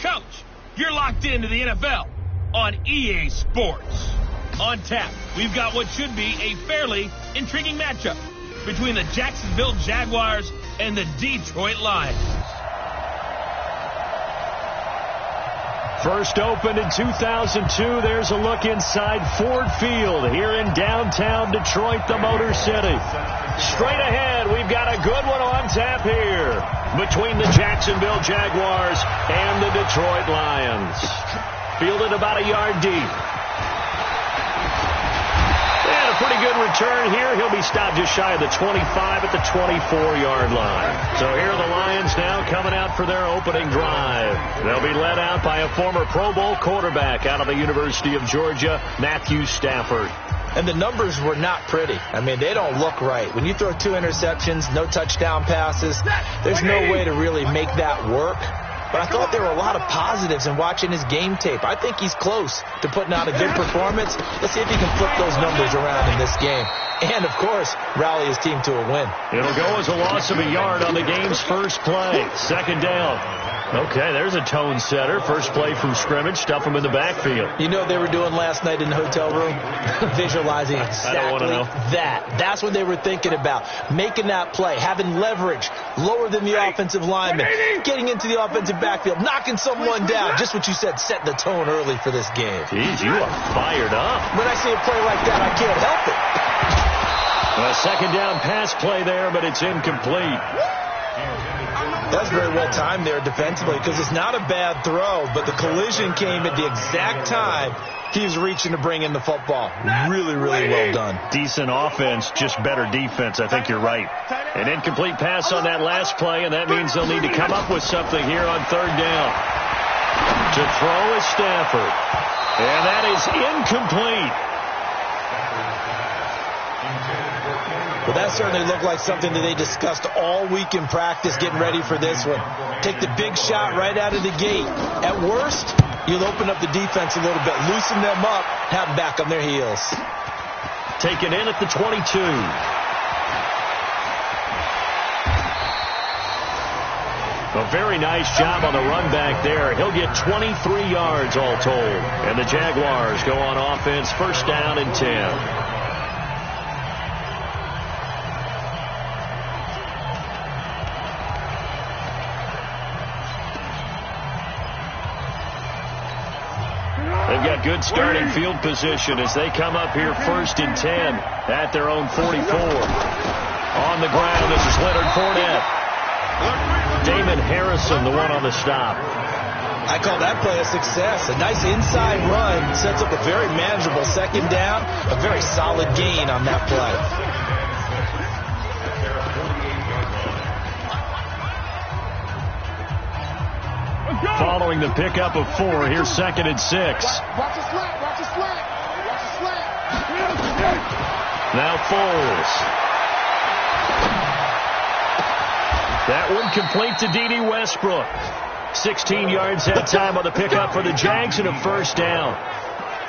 Coach, you're locked into the NFL on EA Sports. On tap, we've got what should be a fairly intriguing matchup between the Jacksonville Jaguars and the Detroit Lions. First opened in 2002, there's a look inside Ford Field here in downtown Detroit, the Motor City. Straight ahead, we've got a good one on tap here between the Jacksonville Jaguars and the Detroit Lions. Fielded about a yard deep. And a pretty good return here. He'll be stopped just shy of the 25 at the 24-yard line. So here are the Lions now coming out for their opening drive. They'll be led out by a former Pro Bowl quarterback out of the University of Georgia, Matthew Stafford. And the numbers were not pretty. I mean, they don't look right. When you throw 2 interceptions, no touchdown passes, there's no way to really make that work. But I thought there were a lot of positives in watching his game tape. I think he's close to putting out a good performance. Let's see if he can flip those numbers around in this game. And, of course, rally his team to a win. It'll go as a loss of a yard on the game's first play. Second down. Okay, there's a tone setter. First play from scrimmage. Stuff him in the backfield. You know what they were doing last night in the hotel room? Visualizing exactly that. That's what they were thinking about. Making that play, having leverage, lower than the offensive lineman, getting into the offensive backfield, knocking someone down. Just what you said, set the tone early for this game. Jeez, you are fired up. When I see a play like that, I can't help it. A second down pass play there, but it's incomplete. That's very well timed there defensively because it's not a bad throw, but the collision came at the exact time he was reaching to bring in the football. Really, really well done. Decent offense, just better defense. I think you're right. An incomplete pass on that last play, and that means they'll need to come up with something here on third down. To throw is Stafford. And that is incomplete. Well, that certainly looked like something that they discussed all week in practice getting ready for this one. Take the big shot right out of the gate. At worst, you'll open up the defense a little bit, loosen them up, have them back on their heels. Taken in at the 22. A very nice job on the run back there. He'll get 23 yards all told. And the Jaguars go on offense, first down and 10. They've got good starting field position as they come up here first and 10 at their own 44. On the ground, this is Leonard Fournette. Damon Harrison, the one on the stop. I call that play a success. A nice inside run sets up a very manageable second down, a very solid gain on that play. Following the pickup of 4, here's second and 6. Watch the slant, watch the slant, watch the slant. Now Foles. That one complete to D.D. Westbrook. 16 yards that time on the pickup for the Jags and a first down.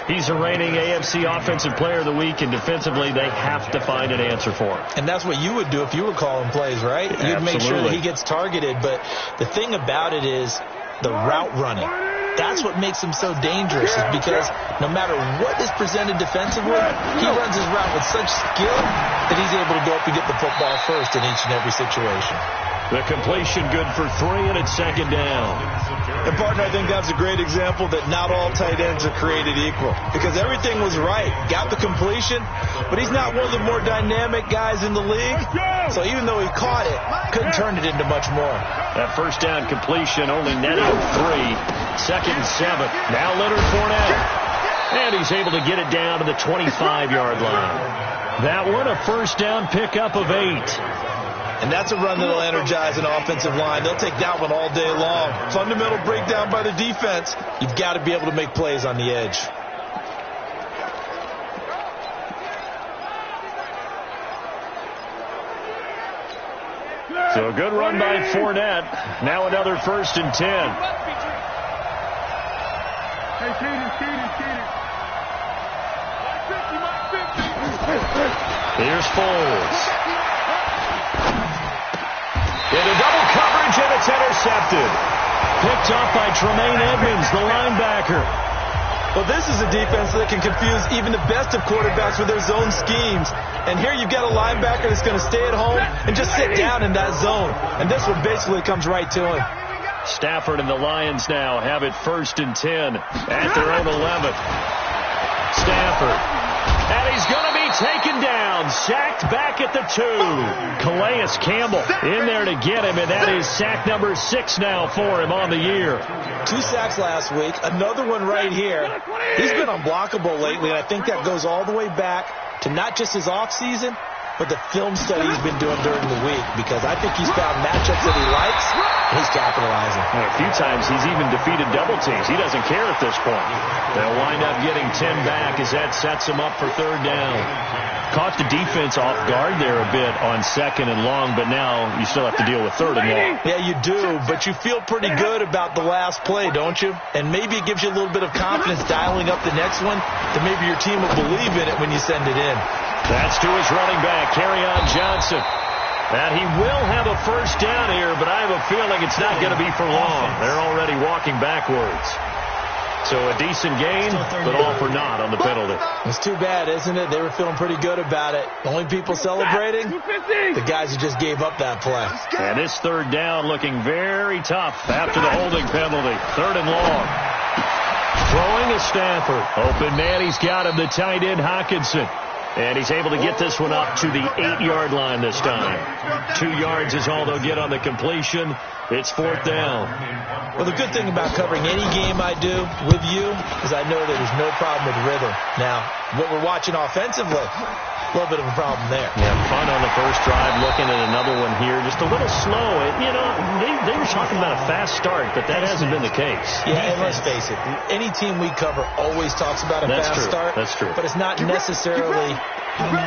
He's the reigning AFC Offensive Player of the Week, and defensively they have to find an answer for him. And that's what you would do if you were calling plays, right? You'd make sure that he gets targeted. But the thing about it is the route running. That's what makes him so dangerous, is because no matter what is presented defensively, he runs his route with such skill that he's able to go up and get the football first in each and every situation. The completion good for 3, and it's second down. And, partner, I think that's a great example that not all tight ends are created equal, because everything was right. Got the completion, but he's not one of the more dynamic guys in the league. So even though he caught it, couldn't turn it into much more. That first down completion only netted 3. Second and 7. Now Leonard Fournette. And he's able to get it down to the 25-yard line. That one, a first down pickup of 8. And that's a run that'll energize an offensive line. They'll take that one all day long. Fundamental breakdown by the defense. You've got to be able to make plays on the edge. So a good run by Fournette. Now another first and 10. Here's Foles. Into double coverage, and it's intercepted. Picked off by Tremaine Edmonds, the linebacker. Well, this is a defense that can confuse even the best of quarterbacks with their zone schemes. And here you've got a linebacker that's going to stay at home and just sit down in that zone. And this one basically comes right to him. Stafford and the Lions now have it 1st and 10 at their own 11. Stafford. And he's going to be taken down. Sacked back at the 2. Calais Campbell in there to get him, and that is sack number 6 now for him on the year. 2 sacks last week. Another one right here. He's been unblockable lately, and I think that goes all the way back to not just his offseason, but the film study he's been doing during the week, because I think he's found matchups that he likes, and he's capitalizing. And a few times he's even defeated double teams. He doesn't care at this point. They'll wind up getting 10 back as that sets him up for 3rd down. Caught the defense off guard there a bit on 2nd and long, but now you still have to deal with 3rd and long. Yeah, you do, but you feel pretty good about the last play, don't you? And maybe it gives you a little bit of confidence dialing up the next one, that maybe your team will believe in it when you send it in. That's to his running back, Kerryon Johnson. And he will have a 1st down here, but I have a feeling it's not going to be for long. They're already walking backwards. So a decent gain, but all for naught on the penalty. It's too bad, isn't it? They were feeling pretty good about it. The only people celebrating, the guys who just gave up that play. And this 3rd down looking very tough after the holding penalty. 3rd and long. Throwing a Stafford. Open man, he's got him, the tight end Hockenson. And he's able to get this one up to the 8-yard line this time. 2 yards is all they'll get on the completion. It's 4th down. Well, the good thing about covering any game I do with you is I know that there's no problem with rhythm. Now, what we're watching offensively, a little bit of a problem there. Yeah, fun on the first drive, looking at another one here. Just a little slow. You know, they were talking about a fast start, but that hasn't been the case. Yeah, and let's face it, any team we cover always talks about a fast start. That's true. But it's not necessarily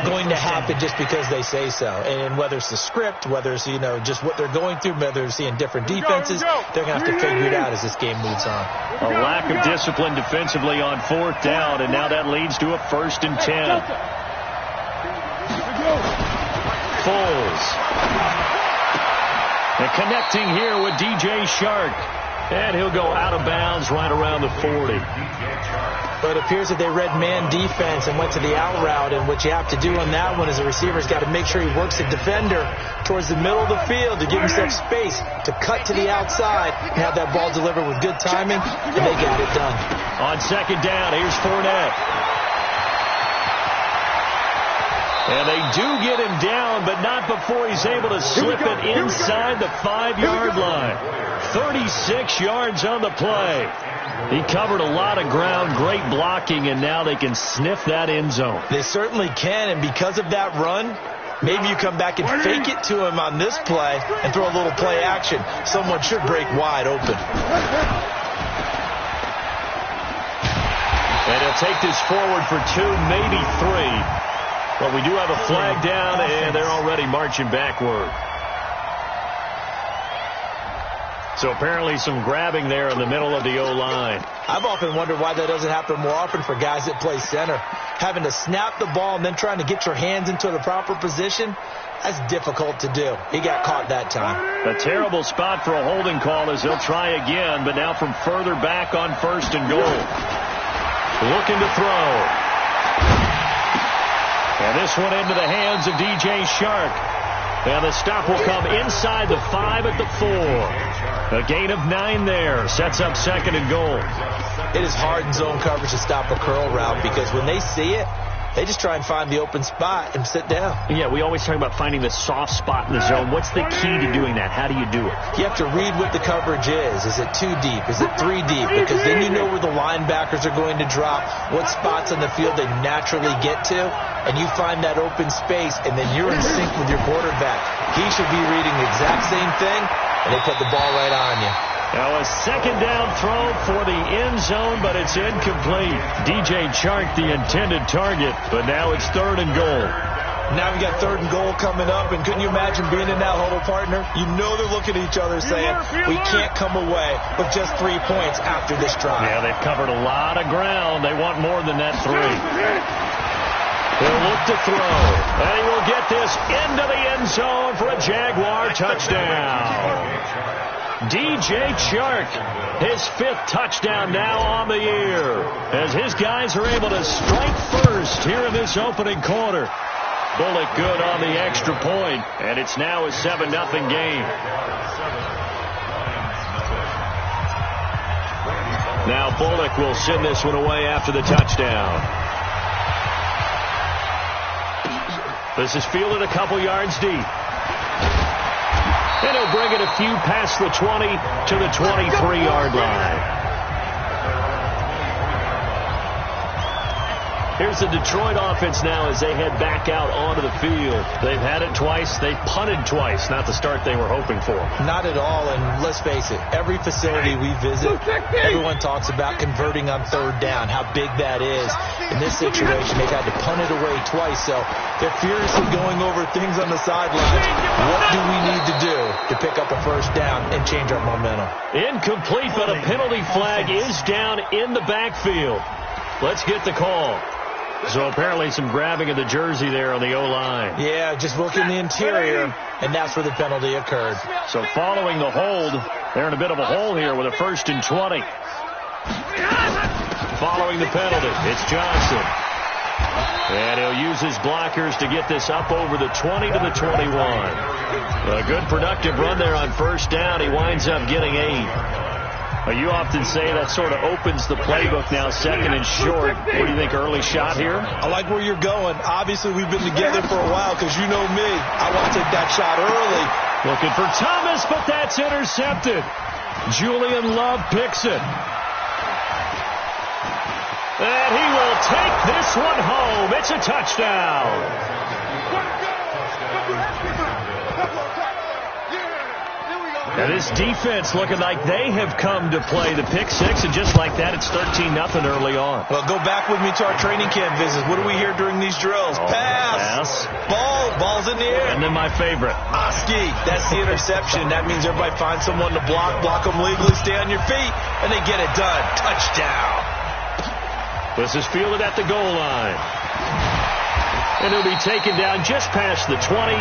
going to happen just because they say so. And whether it's the script, whether it's, you know, just what they're going through, whether they're seeing different defenses, they're going to have to figure it out as this game moves on. A lack of discipline defensively on 4th down, and now that leads to a 1st and 10. Foles. And connecting here with DJ Shark. And he'll go out of bounds right around the 40. But it appears that they read man defense and went to the out route, and what you have to do on that one is the receiver's got to make sure he works the defender towards the middle of the field to give himself space to cut to the outside and have that ball delivered with good timing, and they got it done. On 2nd down, here's Fournette. And they do get him down, but not before he's able to slip it inside the 5-yard line. 36 yards on the play. He covered a lot of ground, great blocking, and now they can sniff that end zone. They certainly can, and because of that run, maybe you come back and fake it to him on this play and throw a little play action. Someone should break wide open. And he'll take this forward for 2, maybe 3. But we do have a flag down, and they're already marching backward. So apparently some grabbing there in the middle of the O-line. I've often wondered why that doesn't happen more often for guys that play center. Having to snap the ball and then trying to get your hands into the proper position, that's difficult to do. He got caught that time. A terrible spot for a holding call as they'll try again, but now from further back on 1st and goal. Looking to throw. And this one into the hands of DJ Shark. And the stop will come inside the 5 at the 4. A gain of 9 there. Sets up 2nd and goal. It is hard in zone coverage to stop a curl route because when they see it, they just try and find the open spot and sit down. Yeah, we always talk about finding the soft spot in the zone. What's the key to doing that? How do you do it? You have to read what the coverage is. Is it 2 deep? Is it 3 deep? Because then you know where the linebackers are going to drop, what spots on the field they naturally get to, and you find that open space, and then you're in sync with your quarterback. He should be reading the exact same thing, and they put the ball right on you. Now a 2nd down throw for the end zone, but it's incomplete. DJ Chark, the intended target, but now it's 3rd and goal. Now we got 3rd and goal coming up, and couldn't you imagine being in that huddle, partner? You know they're looking at each other saying, we can't come away with just 3 points after this drive. Yeah, they've covered a lot of ground. They want more than that 3. He'll look to throw, and he will get this into the end zone for a Jaguar touchdown. DJ Chark, his 5th touchdown now on the year, as his guys are able to strike first here in this opening quarter. Bullock good on the extra point, and it's now a 7-0 game. Now Bullock will send this one away after the touchdown. This is fielded a couple yards deep. And he'll bring it a few past the 20 to the 23-yard line. Here's the Detroit offense now as they head back out onto the field. They've had it twice. They've punted twice. Not the start they were hoping for. Not at all, and let's face it, every facility we visit, everyone talks about converting on 3rd down, how big that is. In this situation, they've had to punt it away twice, so they're furiously going over things on the sidelines. What do we need to do to pick up a 1st down and change our momentum? Incomplete, but a penalty flag is down in the backfield. Let's get the call. So apparently some grabbing of the jersey there on the O-line. Yeah, just look in the interior, and that's where the penalty occurred. So following the hold, they're in a bit of a hole here with a 1st and 20. Following the penalty, it's Johnson. And he'll use his blockers to get this up over the 20 to the 21. A good productive run there on 1st down. He winds up getting 8. You often say that sort of opens the playbook now, 2nd and short. What do you think, early shot here? I like where you're going. Obviously, we've been together for a while because you know me. I want to take that shot early. Looking for Thomas, but that's intercepted. Julian Love picks it. And he will take this one home. It's a touchdown. And this defense looking like they have come to play the pick 6, and just like that, it's 13-0 early on. Well, go back with me to our training camp visits. What do we hear during these drills? Pass. Ball's in the air. And then my favorite. Oski. That's the interception. That means everybody finds someone to block them legally, stay on your feet, and they get it done. Touchdown. This is fielded at the goal line. And it'll be taken down just past the 20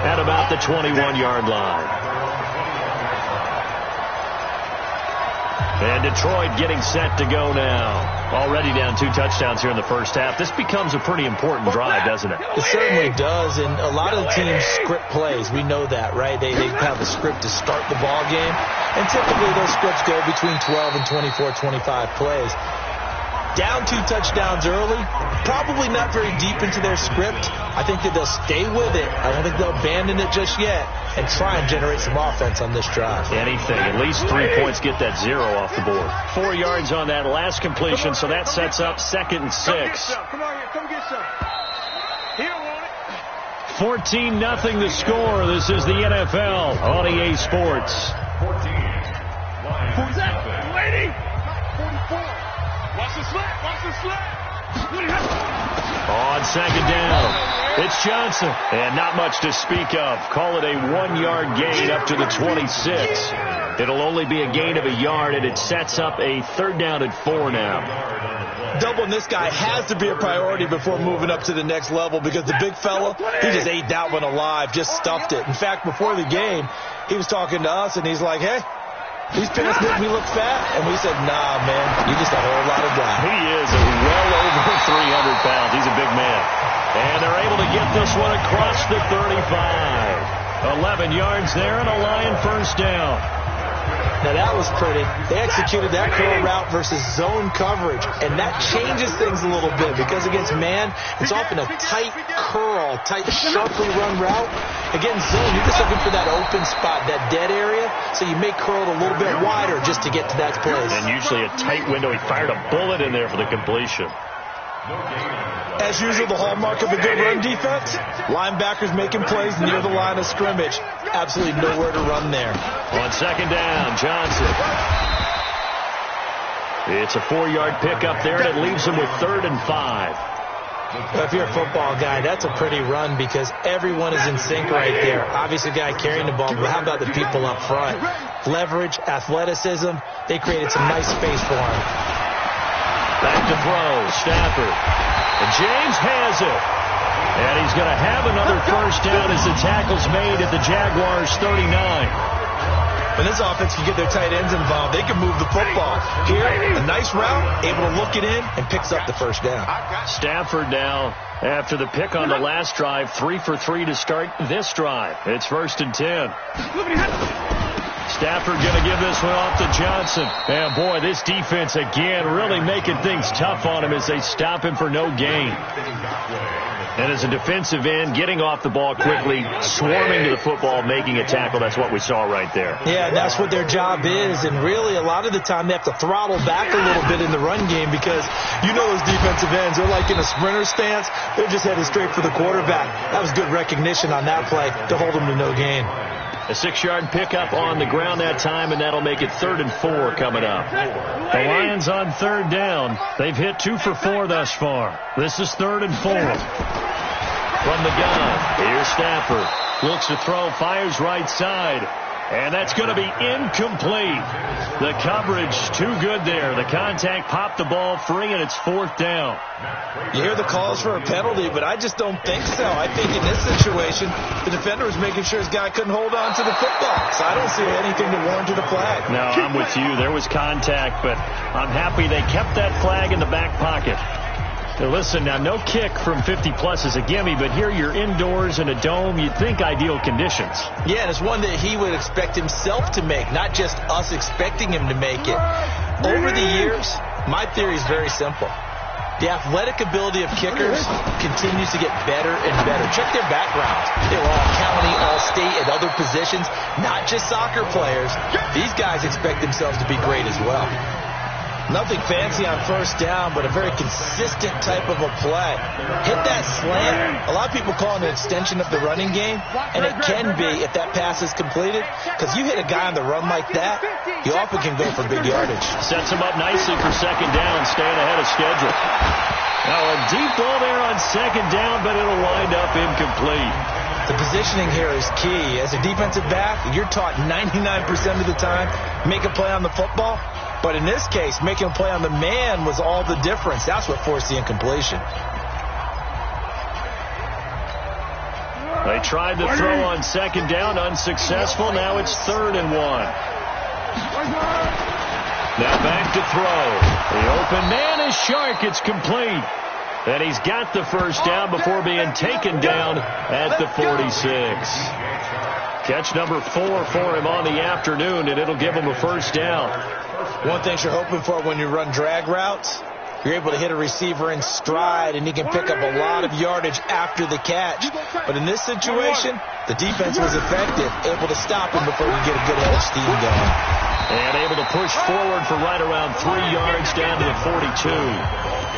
at about the 21-yard line. And Detroit getting set to go now. Already down 2 touchdowns here in the first half. This becomes a pretty important drive, doesn't it? It certainly does, and a lot of the teams script plays. We know that, right? They have a script to start the ball game, and typically those scripts go between 12 and 24, 25 plays. Down 2 touchdowns early, probably not very deep into their script. I think that they'll stay with it. I don't think they'll abandon it just yet and try and generate some offense on this drive. Anything. At least 3 points, get that 0 off the board. 4 yards on that last completion, so that sets up 2nd and 6. Come on here. Come get some. He don't want it. 14-0 the score. This is the NFL on EA Sports. 14. Who's that? Lady. 44. Watch the slap. Watch the slap. On 2nd down, it's Johnson. And not much to speak of. Call it a 1-yard gain up to the 26. It'll only be a gain of a yard, and it sets up a 3rd down and 4 now. Doubling this guy has to be a priority before moving up to the next level because the big fella, he just ate that one alive, just stuffed it. In fact, before the game, he was talking to us, and he's like, hey, these pants make me look fat. And we said, nah, man, you just a whole lot of guy. He is well over 300 pounds. He's a big man. And they're able to get this one across the 35. 11 yards there and a Lion 1st down. Now, that was pretty. They executed that curl route versus zone coverage, and that changes things a little bit because against man, it's often a tight curl, tight, sharply run route. Against zone, you're just looking for that open spot, that dead area, so you may curl it a little bit wider just to get to that place. And usually a tight window. He fired a bullet in there for the completion. As usual, the hallmark of a good run defense, linebackers making plays near the line of scrimmage. Absolutely nowhere to run there. On 2nd down, Johnson. It's a 4-yard pickup there, and it leaves him with 3rd and 5. Well, if you're a football guy, that's a pretty run because everyone is in sync right there. Obviously, a guy carrying the ball, but how about the people up front? Leverage, athleticism, they created some nice space for him. Back to throw, Stafford. And James has it. And he's going to have another 1st down as the tackle's made at the Jaguars' 39. When this offense can get their tight ends involved, they can move the football. Here, a nice route, able to look it in, and picks up the first down. Stafford now, after the pick on the last drive, 3 for 3 to start this drive. It's 1st and 10. Stafford going to give this one off to Johnson. And boy, this defense again really making things tough on him as they stop him for no gain. And as a defensive end, getting off the ball quickly, swarming to the football, making a tackle. That's what we saw right there. Yeah, that's what their job is. And really, a lot of the time, they have to throttle back a little bit in the run game because you know those defensive ends, they're like in a sprinter stance. They're just headed straight for the quarterback. That was good recognition on that play to hold them to no gain. A 6-yard pickup on the ground that time, and that'll make it 3rd and 4 coming up. The Lions on 3rd down. They've hit 2 for 4 thus far. This is 3rd and 4. From the gun, here's Stafford. Looks to throw, fires right side. And that's going to be incomplete. The coverage too good there. The contact popped the ball free, and it's 4th down. You hear the calls for a penalty, but I just don't think so. I think in this situation, the defender was making sure his guy couldn't hold on to the football. So I don't see anything to warrant a flag. No, I'm with you. There was contact, but I'm happy they kept that flag in the back pocket. Now listen, now no kick from 50-plus is a gimme, but here you're indoors in a dome. You'd think ideal conditions. Yeah, and it's one that he would expect himself to make, not just us expecting him to make it. Over the years, my theory is very simple. The athletic ability of kickers continues to get better and better. Check their backgrounds. They were all county, all state, and other positions, not just soccer players. These guys expect themselves to be great as well. Nothing fancy on 1st down, but a very consistent type of a play. Hit that slant. A lot of people call it an extension of the running game, and it can be if that pass is completed, because you hit a guy on the run like that, you often can go for big yardage. Sets him up nicely for 2nd down, staying ahead of schedule. Now a deep ball there on 2nd down, but it'll wind up incomplete. The positioning here is key. As a defensive back, you're taught 99% of the time, make a play on the football. But in this case, making a play on the man was all the difference. That's what forced the incompletion. They tried to throw on 2nd down, unsuccessful. Now it's 3rd and 1. Now back to throw. The open man is Shark. It's complete. And he's got the 1st down before being taken down at the 46. Catch number 4 for him on the afternoon, and it'll give him a 1st down. One thing you're hoping for when you run drag routes, you're able to hit a receiver in stride, and he can pick up a lot of yardage after the catch. But in this situation, the defense was effective, able to stop him before you get a good head of steam going. And able to push forward for right around 3 yards down to the 42.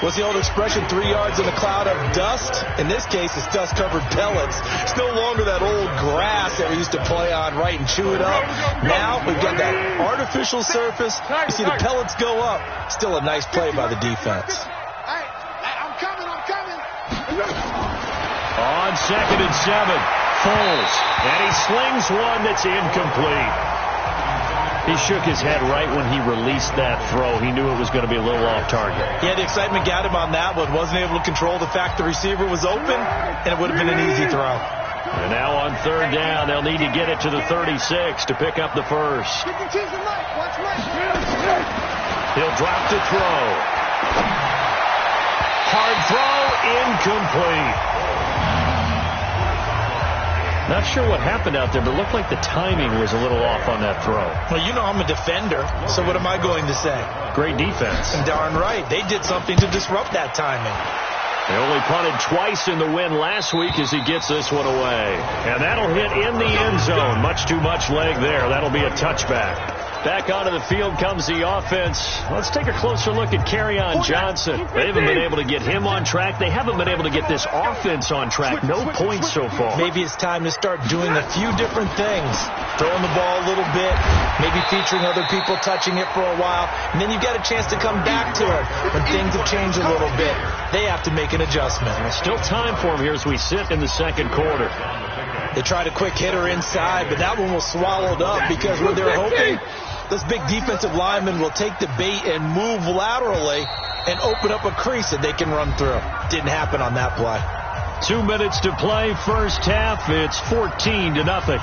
What's the old expression, 3 yards in a cloud of dust? In this case, it's dust-covered pellets. It's no longer that old grass that we used to play on, right, and chew it up. Now we've got that artificial surface. You see the pellets go up. Still a nice play by the defense. Hey, I'm coming. On 2nd and 7, Foles. And he slings one that's incomplete. He shook his head right when he released that throw. He knew it was going to be a little off target. Yeah, the excitement got him on that one. Wasn't able to control the fact the receiver was open, and it would have been an easy throw. And now on 3rd down, they'll need to get it to the 36 to pick up the 1st. He'll drop to throw. Hard throw, incomplete. Not sure what happened out there, but it looked like the timing was a little off on that throw. Well, you know I'm a defender, so what am I going to say? Great defense. And darn right. They did something to disrupt that timing. They only punted twice in the win last week as he gets this one away. And that'll hit in the end zone. Much too much leg there. That'll be a touchback. Back onto the field comes the offense. Let's take a closer look at Kerryon Johnson. They haven't been able to get him on track. They haven't been able to get this offense on track. No points so far. Maybe it's time to start doing a few different things. Throwing the ball a little bit, maybe featuring other people touching it for a while, and then you've got a chance to come back to it when things have changed a little bit. They have to make an adjustment. There's still time for him here as we sit in the 2nd quarter. They tried a quick hitter inside, but that one was swallowed up because what they were hoping, this big defensive lineman will take the bait and move laterally and open up a crease that they can run through. Didn't happen on that play. 2 minutes to play, 1st half. It's 14-0.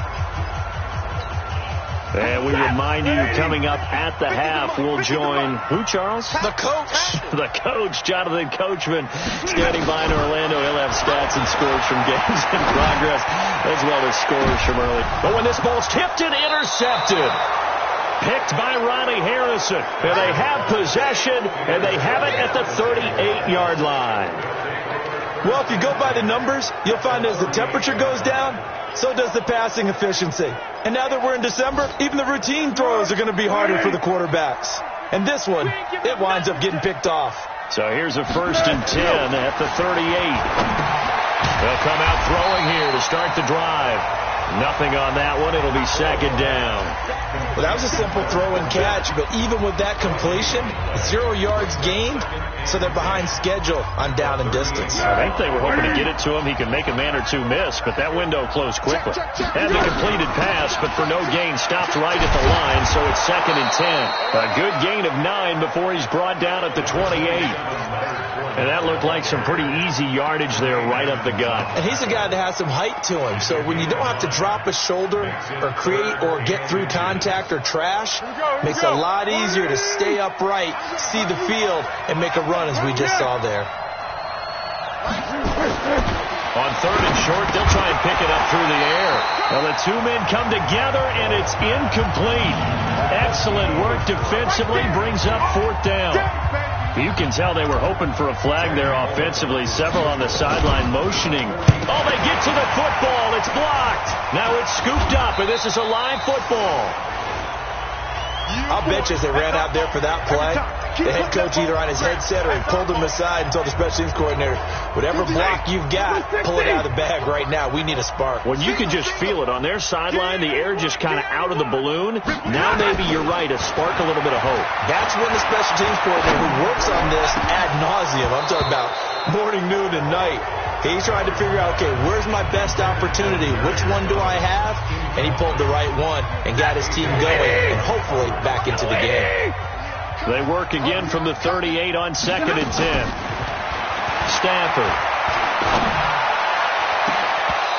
And we remind you, coming up at the half, we'll join who, Charles? The coach. The coach, Jonathan Coachman, standing by in Orlando. He'll have stats and scores from games in progress, as well as scores from early. But when this ball's tipped and intercepted, picked by Ronnie Harrison. And they have possession, and they have it at the 38-yard line. Well, if you go by the numbers, you'll find as the temperature goes down, so does the passing efficiency. And now that we're in December, even the routine throws are going to be harder for the quarterbacks. And this one, it winds up getting picked off. So here's a 1st and 10 at the 38. They'll come out throwing here to start the drive. Nothing on that one. It'll be 2nd down. Well, that was a simple throw and catch, but even with that completion, 0 yards gained, so they're behind schedule on down and distance. I think they were hoping to get it to him. He could make a man or two miss, but that window closed quickly. Had the completed pass, but for no gain, stopped right at the line, so it's 2nd and 10. A good gain of 9 before he's brought down at the 28. And that looked like some pretty easy yardage there right up the gut. And he's a guy that has some height to him, so when you don't have to drop a shoulder or create or get through contact or trash, makes it a lot easier to stay upright, see the field, and make a run as we just saw there. On 3rd and short, they'll try and pick it up through the air. Well, the two men come together, and it's incomplete. Excellent work defensively, brings up 4th down. You can tell they were hoping for a flag there offensively. Several on the sideline motioning. Oh, they get to the football. It's blocked. Now it's scooped up, and this is a live football. I'll bet you as they ran out there for that play, the head coach either on his headset or he pulled him aside and told the special teams coordinator, whatever block you've got, pull it out of the bag right now. We need a spark. Well, you can just feel it. On their sideline, the air just kind of out of the balloon. Now maybe you're right, a spark, a little bit of hope. That's when the special teams coordinator who works on this ad nauseum, I'm talking about morning, noon, and night, he's trying to figure out, okay, where's my best opportunity? Which one do I have? And he pulled the right one and got his team going and hopefully back into the game. They work again from the 38 on 2nd and 10. Stafford.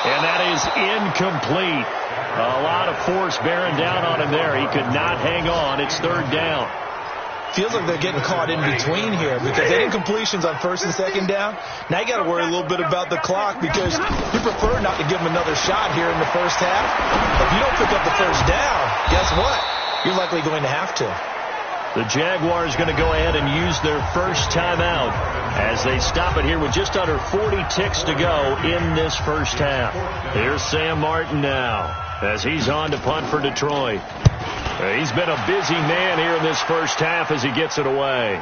And that is incomplete. A lot of force bearing down on him there. He could not hang on. It's 3rd down. Feels like they're getting caught in between here because they did incompletions on 1st and 2nd down. Now you got to worry a little bit about the clock because you prefer not to give them another shot here in the first half. If you don't pick up the 1st down, guess what? You're likely going to have to. The Jaguars going to go ahead and use their first timeout as they stop it here with just under 40 ticks to go in this first half. Here's Sam Martin now as he's on to punt for Detroit. He's been a busy man here in this first half as he gets it away.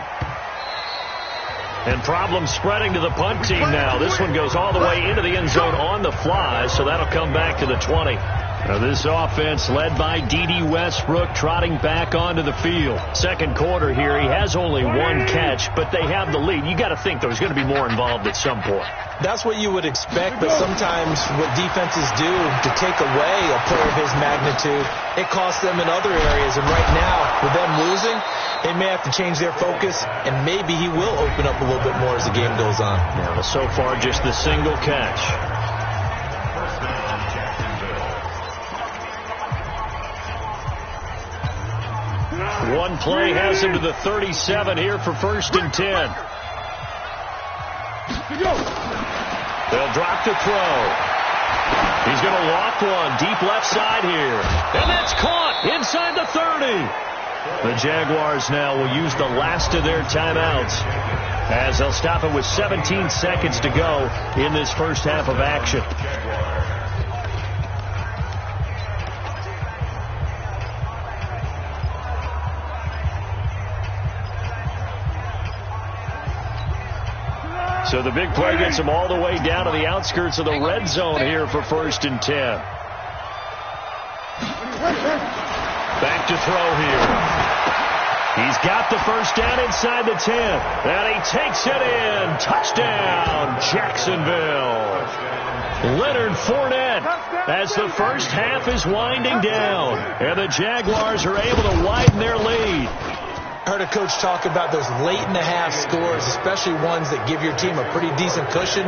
And problems spreading to the punt team now. This one goes all the way into the end zone on the fly, so that'll come back to the 20. Now this offense led by D.D. Westbrook trotting back onto the field. Second quarter here, he has only 1 catch, but they have the lead. You got to think there's going to be more involved at some point. That's what you would expect, but sometimes what defenses do to take away a player of his magnitude, it costs them in other areas. And right now, with them losing, they may have to change their focus, and maybe he will open up a little bit more as the game goes on. Yeah, so far, just the single catch. One play has him to the 37 here for 1st and 10. They'll drop the throw. He's going to loft one deep left side here. And that's caught inside the 30. The Jaguars now will use the last of their timeouts as they'll stop it with 17 seconds to go in this first half of action. So the big play gets him all the way down to the outskirts of the red zone here for 1st and 10. Back to throw here. He's got the first down inside the 10. And he takes it in. Touchdown, Jacksonville. Leonard Fournette as the first half is winding down. And the Jaguars are able to widen their lead. I heard a coach talk about those late-in-the-half scores, especially ones that give your team a pretty decent cushion.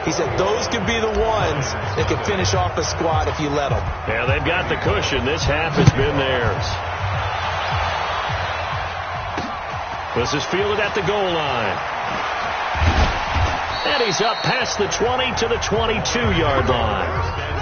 He said those could be the ones that could finish off a squad if you let them. Yeah, they've got the cushion. This half has been theirs. This is fielded at the goal line. And he's up past the 20 to the 22-yard line.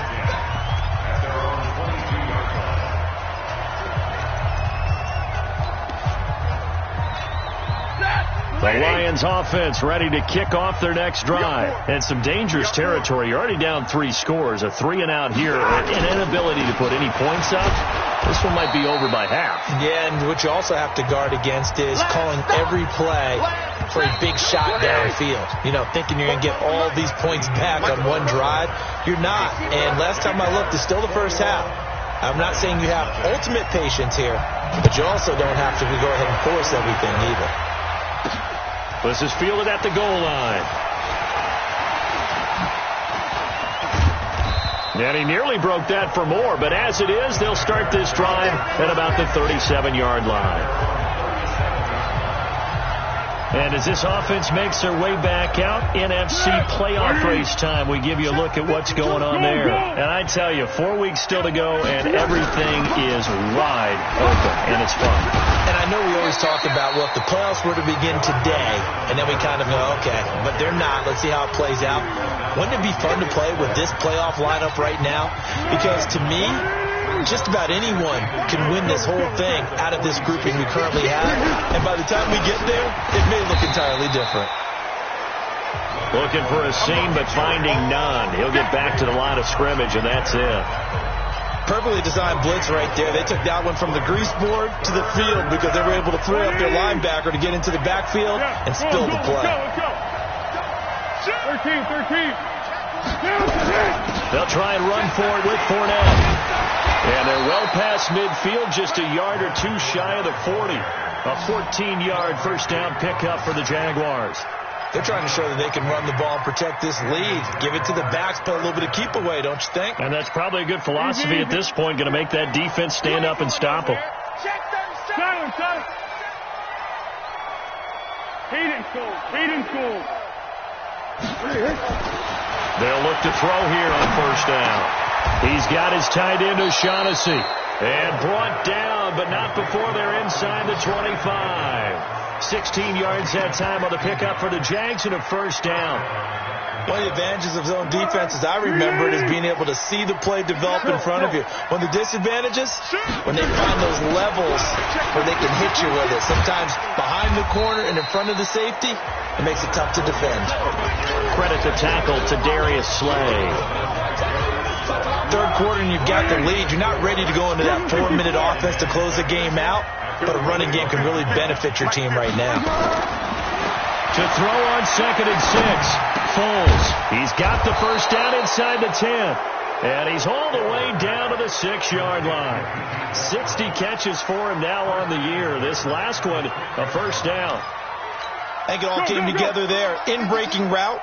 The Lions offense ready to kick off their next drive. And some dangerous territory. You're already down 3 scores. A 3-and-out here. An inability to put any points up. This one might be over by half. Yeah, and what you also have to guard against is calling every play for a big shot downfield. You know, thinking you're going to get all these points back on one drive. You're not. And last time I looked, it's still the first half. I'm not saying you have ultimate patience here, but you also don't have to go ahead and force everything either. This is fielded at the goal line. And he nearly broke that for more, but as it is, they'll start this drive at about the 37-yard line. And as this offense makes their way back out, NFC playoff race time, we give you a look at what's going on there. And I tell you, 4 weeks still to go, and everything is wide open, and it's fun. And I know we always talk about, well, if the playoffs were to begin today, and then we kind of go, okay, but they're not. Let's see how it plays out. Wouldn't it be fun to play with this playoff lineup right now? Because to me, just about anyone can win this whole thing out of this grouping we currently have. And by the time we get there, it may look entirely different. Looking for a seam, but finding none. He'll get back to the line of scrimmage, and that's it. Perfectly designed blitz right there. They took that one from the grease board to the field because they were able to free up their linebacker to get into the backfield and spill the play. 13. They'll try and run for it with Fournette. And they're well past midfield, just a yard or two shy of the 40. A 14-yard first down pickup for the Jaguars. They're trying to show that they can run the ball and protect this lead. Give it to the backs, play a little bit of keep away, don't you think? And that's probably a good philosophy at this point, going to make that defense stand up and stop them. Silence. Hayden School. They'll look to throw here on first down. He's got his tight end O'Shaughnessy. And brought down, but not before they're inside the 25. 16 yards that time on the pickup for the Jags and a first down. One of the advantages of zone defense, as I remember it, is being able to see the play develop in front of you. One of the disadvantages, when they find those levels where they can hit you with it, sometimes behind the corner and in front of the safety, it makes it tough to defend. Credit the tackle to Darius Slay. Third quarter and you've got the lead. You're not ready to go into that 4-minute offense to close the game out, but a running game can really benefit your team right now. To throw on 2nd and 6. Foles. He's got the first down inside the 10. And he's all the way down to the 6-yard line. 60 catches for him now on the year. This last one, a first down. I think it all came together there. In-breaking route,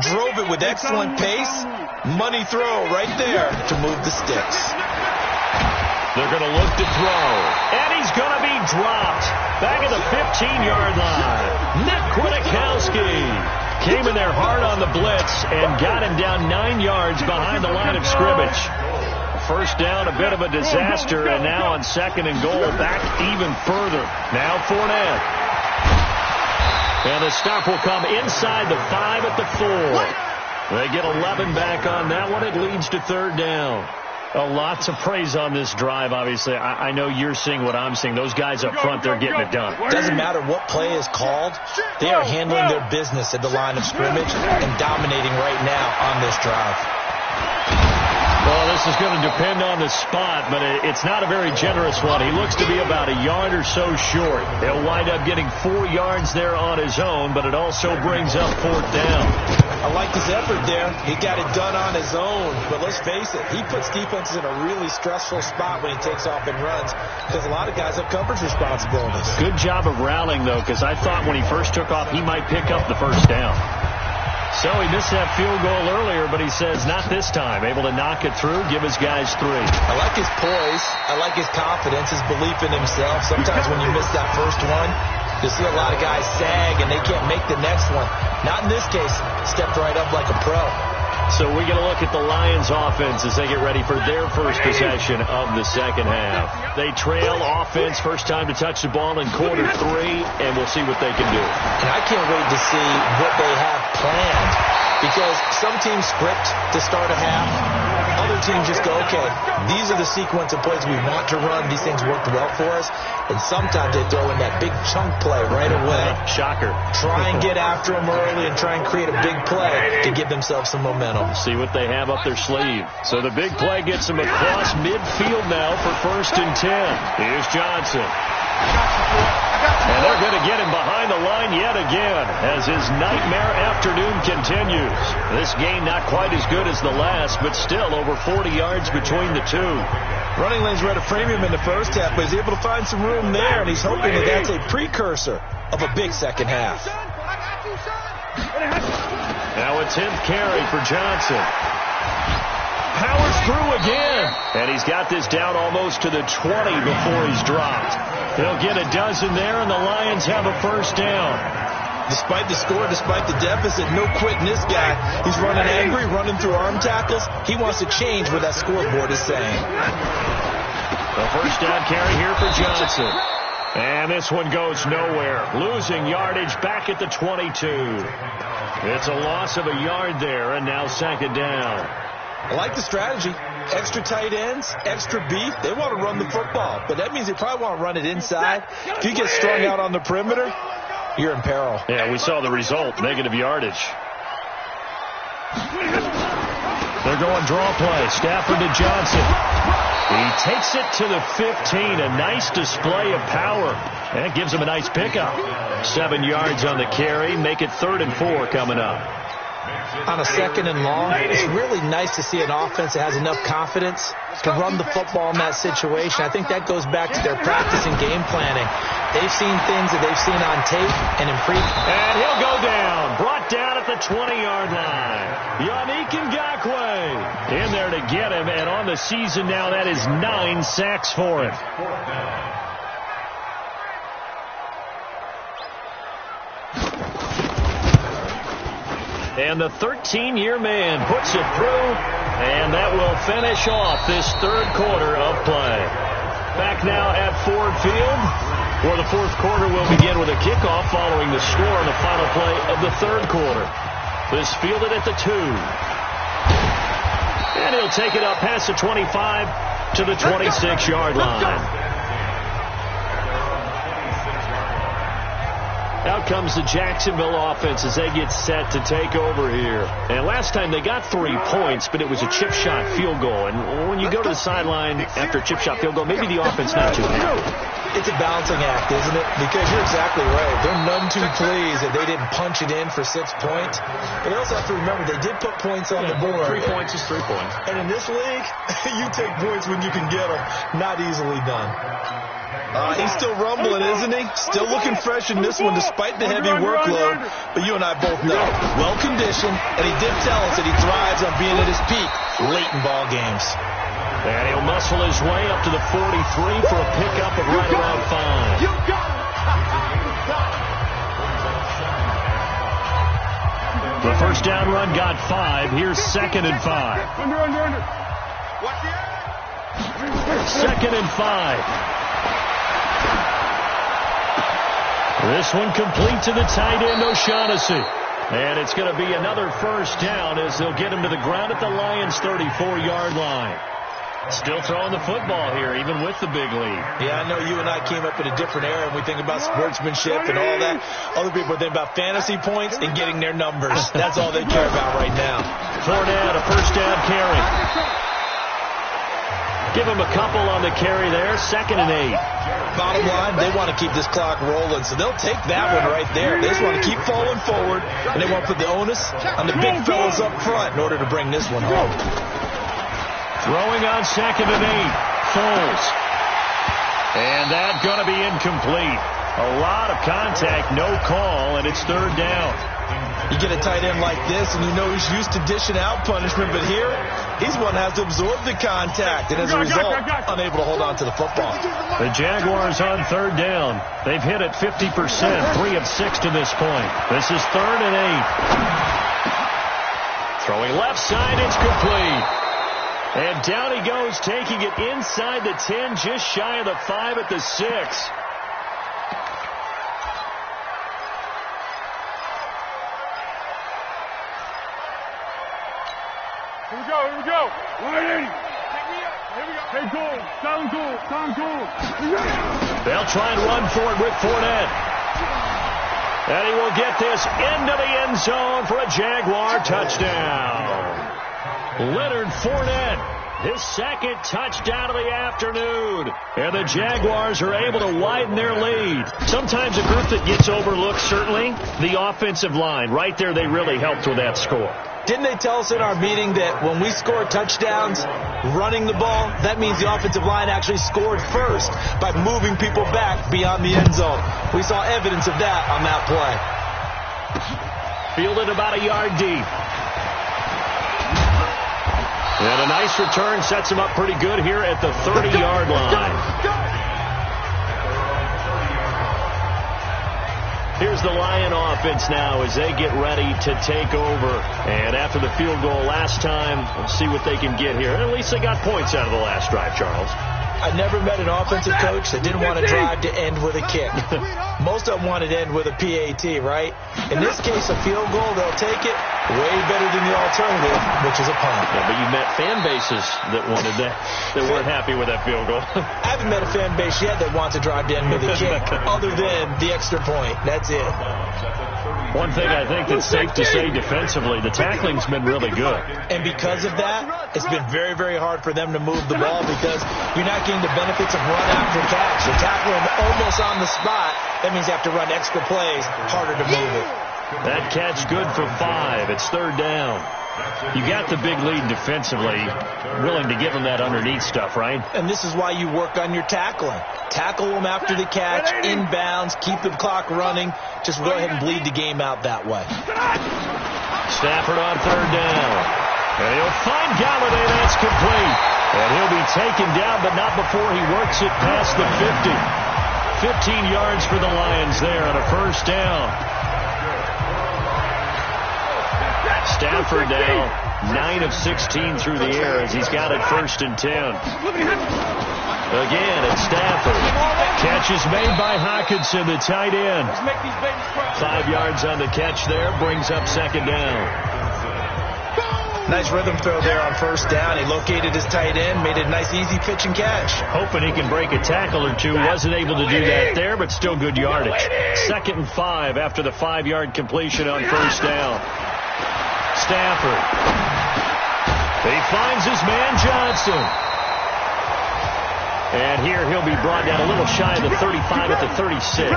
drove it with excellent pace. Money throw right there to move the sticks. They're going to look to throw. And he's going to be dropped. Back at the 15-yard line. Nick Kwiatkowski came in there hard on the blitz and got him down 9 yards behind the line of scrimmage. First down, a bit of a disaster, and now on 2nd and goal, back even further. Now Fournette. And the stop will come inside the 5 at the 4. They get 11 back on that one. It leads to 3rd down. Lots of praise on this drive, obviously. I know you're seeing what I'm seeing. Those guys up front, they're getting it done. Doesn't matter what play is called. They are handling their business at the line of scrimmage and dominating right now on this drive. Well, this is going to depend on the spot, but it's not a very generous one. He looks to be about a yard or so short. He'll wind up getting 4 yards there on his own, but it also brings up 4th down. I like his effort there. He got it done on his own, but let's face it, he puts defenses in a really stressful spot when he takes off and runs because a lot of guys have coverage responsibilities. Good job of rallying, though, because I thought when he first took off, he might pick up the first down. So he missed that field goal earlier, but he says not this time. Able to knock it through, give his guys 3. I like his poise. I like his confidence, his belief in himself. Sometimes when you miss that first one, you see a lot of guys sag and they can't make the next one. Not in this case. Stepped right up like a pro. So we get a look at the Lions offense as they get ready for their first possession of the second half. They trail offense, first time to touch the ball in quarter 3, and we'll see what they can do. And I can't wait to see what they have planned, because some teams script to start a half. Other teams just go, okay, these are the sequence of plays we want to run. These things worked well for us. And sometimes they throw in that big chunk play right away. Shocker. Try and get after them early and try and create a big play to give themselves some momentum. See what they have up their sleeve. So the big play gets them across midfield now for 1st and 10. Here's Johnson. And they're going to get him behind the line yet again as his nightmare afternoon continues. This game not quite as good as the last, but still over 40 yards between the two. Running lanes were to frame him in the first half, but he's able to find some room there, and he's hoping that that's a precursor of a big second half. Now a 10th carry for Johnson. Powers through again. And he's got this down almost to the 20 before he's dropped. He'll get a dozen there, and the Lions have a first down. Despite the score, despite the deficit, no quitting this guy. He's running angry, running through arm tackles. He wants to change what that scoreboard is saying. The first down carry here for Johnson. And this one goes nowhere. Losing yardage back at the 22. It's a loss of a yard there, and now 2nd down. I like the strategy. Extra tight ends, extra beef. They want to run the football, but that means they probably want to run it inside. If you get strung out on the perimeter, you're in peril. Yeah, we saw the result, negative yardage. They're going draw play. Stafford to Johnson. He takes it to the 15. A nice display of power. That gives him a nice pickup. 7 yards on the carry. Make it 3rd and 4 coming up. On a 2nd and long, it's really nice to see an offense that has enough confidence to run the football in that situation. I think that goes back to their practice and game planning. They've seen things that they've seen on tape and in And he'll go down. Brought down at the 20-yard line. Yannick Ngakoue in there to get him. And on the season now, that is 9 sacks for him. And the 13-year man puts it through, and that will finish off this 3rd quarter of play. Back now at Ford Field, where the 4th quarter will begin with a kickoff following the score on the final play of the 3rd quarter. This fielded at the 2. And he'll take it up past the 25 to the 26-yard line. Out comes the Jacksonville offense as they get set to take over here. And last time they got 3 points, but it was a chip shot field goal. And when you go to the sideline after a chip shot field goal, maybe the offense not too happy. It's a balancing act, isn't it? Because you're exactly right. They're none too pleased that they didn't punch it in for 6 points. But they also have to remember they did put points on the board. 3 points is 3 points. And in this league, you take points when you can get them. Not easily done. He's still rumbling, isn't he? Still looking fresh in this one despite the heavy workload. But you and I both know, well-conditioned, and he did tell us that he thrives on being at his peak late in ball games. And he'll muscle his way up to the 43 for a pickup of right around 5. You got it. The first down run got 5. Here's 2nd and 5. Under. Watch the edge. 2nd and 5. This one complete to the tight end, O'Shaughnessy. And it's going to be another first down as they'll get him to the ground at the Lions' 34-yard line. Still throwing the football here, even with the big lead. Yeah, I know you and I came up in a different era, and we think about sportsmanship and all that. Other people think about fantasy points and getting their numbers. That's all they care about right now. Fournette, a first down carry. Give him a couple on the carry there. 2nd and 8. Bottom line, they want to keep this clock rolling, so they'll take that one right there. They just want to keep falling forward, and they want to put the onus on the big fellas up front in order to bring this one home. Throwing on 2nd and 8. Foles. And that's going to be incomplete. A lot of contact, no call, and it's 3rd down. You get a tight end like this, and you know he's used to dishing out punishment, but here, he's one that has to absorb the contact, and as a result, unable to hold on to the football. The Jaguars on third down. They've hit it 50%, 3 of 6 to this point. This is 3rd and 8. Throwing left side, it's complete. And down he goes, taking it inside the 10, just shy of the 5 at the 6. Here we go. 180. Hey, goal. Down goal. They'll try and run for it with Fournette. And he will get this into the end zone for a Jaguar touchdown. Leonard Fournette, his 2nd touchdown of the afternoon. And the Jaguars are able to widen their lead. Sometimes a group that gets overlooked, certainly, the offensive line. Right there, they really helped with that score. Didn't they tell us in our meeting that when we score touchdowns running the ball, that means the offensive line actually scored first by moving people back beyond the end zone? We saw evidence of that on that play. Fielded about a yard deep. And a nice return sets him up pretty good here at the 30-yard line. Here's the Lion offense now as they get ready to take over. And after the field goal last time, we'll see what they can get here. At least they got points out of the last drive, Charles. I never met an offensive coach that didn't want to drive to end with a kick. Most of them wanted to end with a PAT, right? In this case, a field goal, they'll take it way better than the alternative, which is a punt. Yeah, but you met fan bases that wanted that weren't happy with that field goal. I haven't met a fan base yet that wants to drive to end with a kick, other than the extra point. That's it. One thing I think that's safe to say defensively, the tackling's been really good. And because of that, it's been very, very hard for them to move the ball because you're not getting the benefits of run after catch. You're tackling almost on the spot. That means you have to run extra plays, harder to move it. That catch good for 5. It's 3rd down. You got the big lead defensively, willing to give them that underneath stuff, right? And this is why you work on your tackling. Tackle them after the catch, inbounds, keep the clock running. Just go ahead and bleed the game out that way. Stafford on 3rd down. And he'll find Galladay. That's complete. And he'll be taken down, but not before he works it past the 50. 15 yards for the Lions there on a 1st down. Stafford now 9 of 16 through the air as he's got it 1st and 10. Again, it's Stafford. Catch is made by Hockenson, the tight end. 5 yards on the catch there, brings up 2nd down. Nice rhythm throw there on 1st down. He located his tight end, made a nice easy pitch and catch. Hoping he can break a tackle or two. Wasn't able to do that there, but still good yardage. 2nd and 5 after the 5-yard completion on 1st down. Stafford. He finds his man Johnson. And here he'll be brought down a little shy of the 35 at the 36.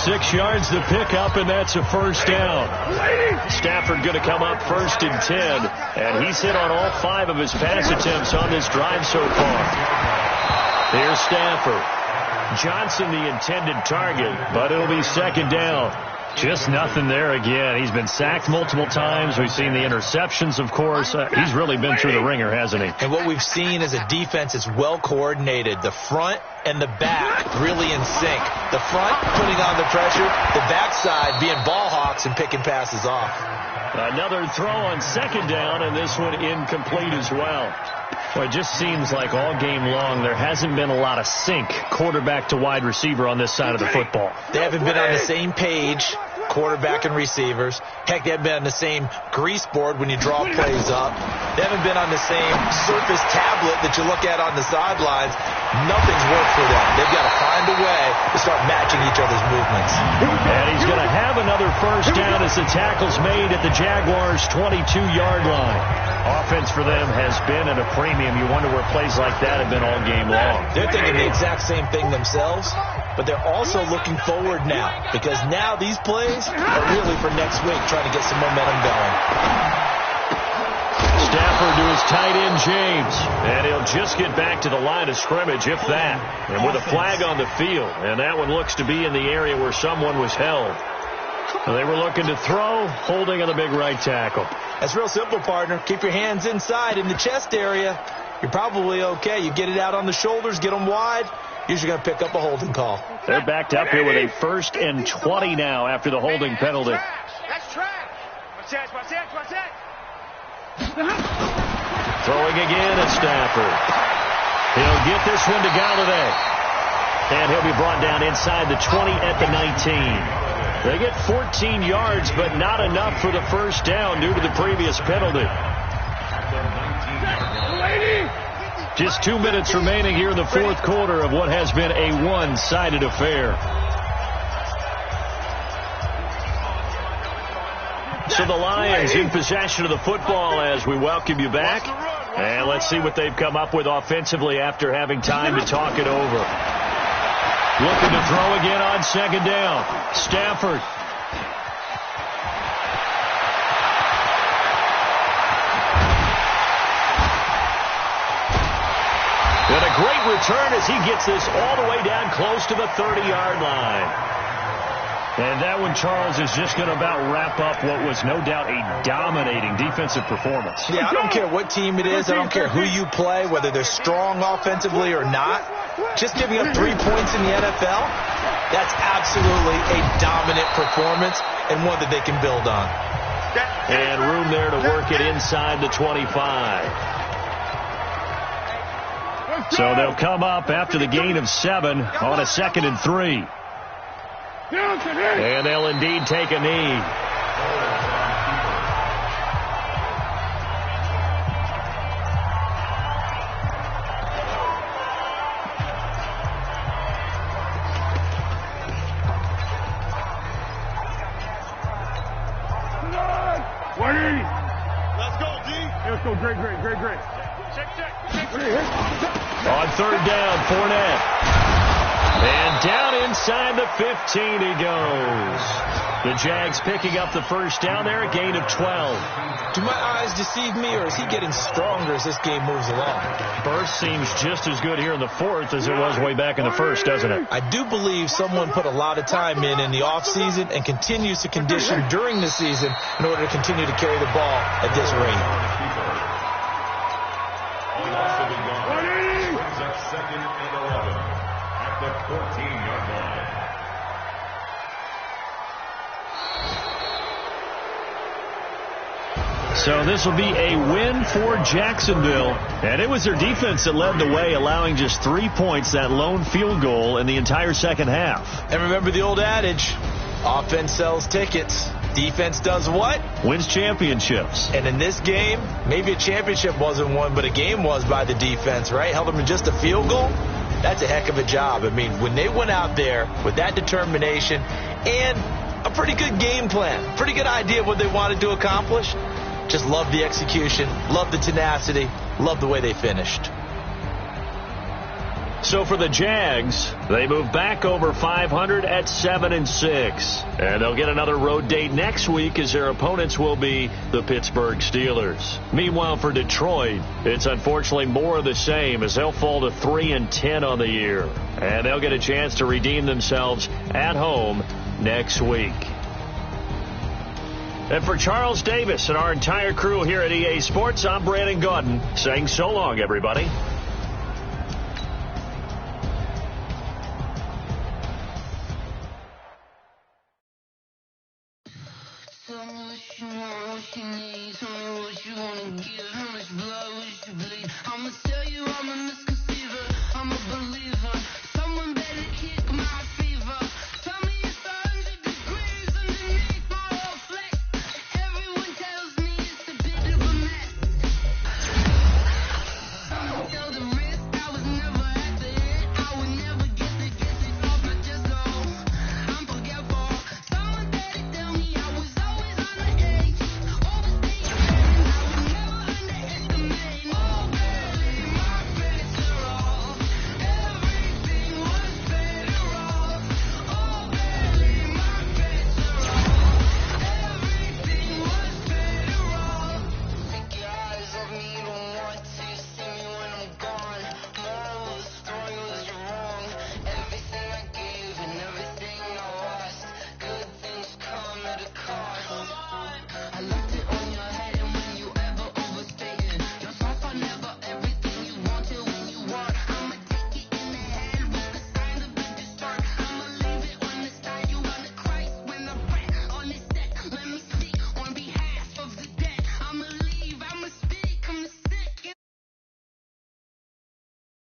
6 yards to pick up, and that's a 1st down. Stafford going to come up 1st and 10. And he's hit on all 5 of his pass attempts on this drive so far. Here's Stafford. Johnson the intended target, but it'll be 2nd down. Just nothing there again. He's been sacked multiple times. We've seen the interceptions, of course. He's really been through the ringer, hasn't he? And what we've seen is a defense that's well coordinated. The front and the back really in sync. The front putting on the pressure, the backside being ball hawks and picking passes off. Another throw on 2nd down, and this one incomplete as well. Well, it just seems like all game long there hasn't been a lot of sync quarterback to wide receiver on this side of the football. They haven't been on the same page, quarterback and receivers. Heck, they haven't been on the same grease board when you draw plays up. They haven't been on the same Surface tablet that you look at on the sidelines. Nothing's worked for them. They've got to find a way to start matching each other's movements. And he's going to have another 1st down as the tackle's made at the Jaguars' 22-yard line. Offense for them has been at a premium. You wonder where plays like that have been all game long. They're thinking the exact same thing themselves, but they're also looking forward now because now these plays are really for next week, trying to get some momentum going. Stafford to his tight end, James. And he'll just get back to the line of scrimmage, if that. And with a flag on the field. And that one looks to be in the area where someone was held. They were looking to throw, holding on the big right tackle. That's real simple, partner. Keep your hands inside in the chest area. You're probably okay. You get it out on the shoulders, get them wide. Usually going to pick up a holding call. They're backed up here with a 1st and 20 now after the holding penalty. That's trash. Watch that. Throwing again at Stafford. He'll get this one to Galladay. And he'll be brought down inside the 20 at the 19. They get 14 yards, but not enough for the first down due to the previous penalty. Just 2 minutes remaining here in the fourth quarter of what has been a one-sided affair. So the Lions in possession of the football as we welcome you back. And let's see what they've come up with offensively after having time to talk it over. Looking to throw again on 2nd down. Stafford. And a great return as he gets this all the way down close to the 30-yard line. And that one, Charles, is just going to about wrap up what was no doubt a dominating defensive performance. Yeah, I don't care what team it is. I don't care who you play, whether they're strong offensively or not. Just giving up 3 points in the NFL, that's absolutely a dominant performance and one that they can build on. And room there to work it inside the 25. So they'll come up after the gain of 7 on a 2nd and 3. And they'll indeed take a knee. Let's go, D. Let's go, great. Check. On 3rd down, Fournette. And down inside the 15 he goes. The Jags picking up the first down there, a gain of 12. Do my eyes deceive me, or is he getting stronger as this game moves along? Burst seems just as good here in the 4th as it was way back in the 1st, doesn't it? I do believe someone put a lot of time in the offseason and continues to condition during the season in order to continue to carry the ball at this rate. Second and 11 at the 14-yard line. So this will be a win for Jacksonville. And it was their defense that led the way, allowing just 3 points, that lone field goal in the entire second half. And remember the old adage, offense sells tickets. Defense does what? Wins championships. And in this game, maybe a championship wasn't won, but a game was by the defense, right? Held them in just a field goal. That's a heck of a job. I mean, when they went out there with that determination and a pretty good game plan, pretty good idea of what they wanted to accomplish, just love the execution, love the tenacity, love the way they finished. So for the Jags, they move back over 500 at 7-6. And they'll get another road date next week as their opponents will be the Pittsburgh Steelers. Meanwhile, for Detroit, it's unfortunately more of the same as they'll fall to 3-10 on the year. And they'll get a chance to redeem themselves at home next week. And for Charles Davis and our entire crew here at EA Sports, I'm Brandon Gaudin saying so long, everybody. Tell me what you want, what you need. Tell me what you wanna give. How much blood?